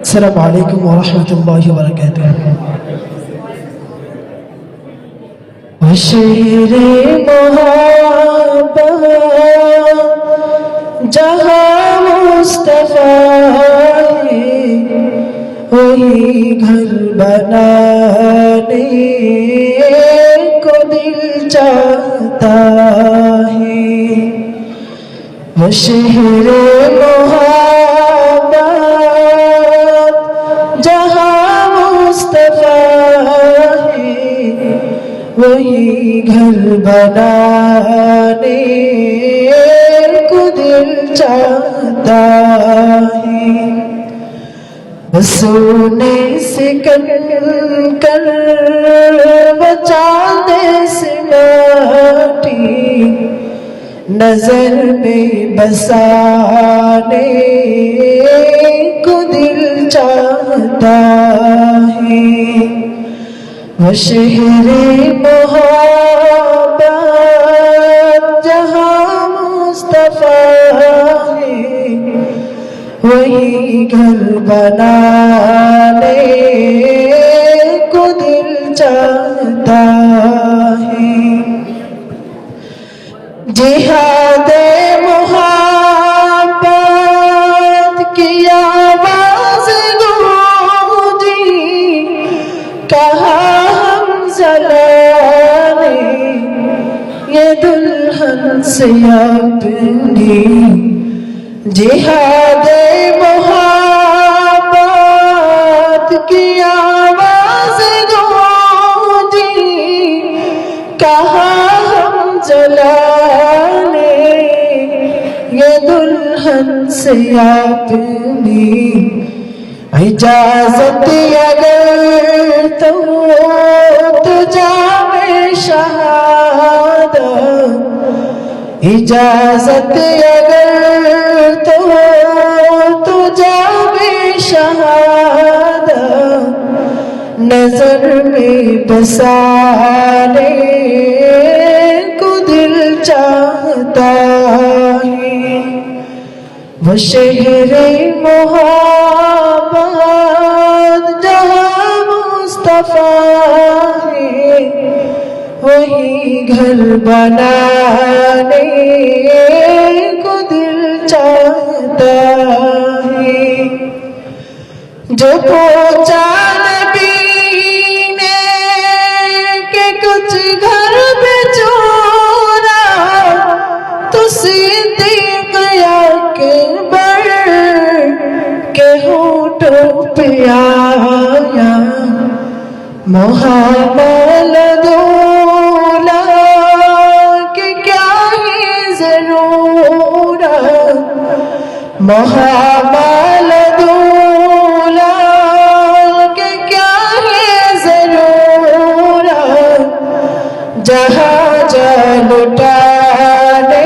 السلام علیکم ورحمۃ اللہ وبرکاتہ۔ شہر محبت جہاں مصطفیٰ ہے، وہی گھر بنانے کو دل چاہتا ہے۔ وہ شہر محبت جہاں مصطفیٰ ہے، وہی گھر بنانے کو دل چاہتا ہے۔ سونے سے کن کر بچانے سے ماٹی، نظر میں بسانے کو دل چاہتا ہے۔ وہ شہر محبت جہاں مصطفیٰ ہے، وہی گھر بنانے کو دل چاہتا ہے۔ جہاد محبت کی آواز گونجی، کہا حمزہ نے یہ دلہن سے اپنی۔ جہاد محبت کی آواز گونجی، کہا حمزہ نے یہ دلہن سے اپنی۔ اجازت اگر تو جام شہادت، اجازت اگر تو جام شہادت، نظر میں بسانے کو دل چاہتا ہے۔ وہ شہر محبت جہاں مصطفیٰ ہے، وہی گھر بنانے کو دل چاہتا ہے۔ جو پوچھا نبی نے کہ کچھ گھر پہ چورا، تو صدیق اکبر کے ہونٹوں پہ آیا محمل دولا کہ کیا ہی ضرورت، محمل دولا کہ کیا ہی ضرورت، جہاں جا لٹانے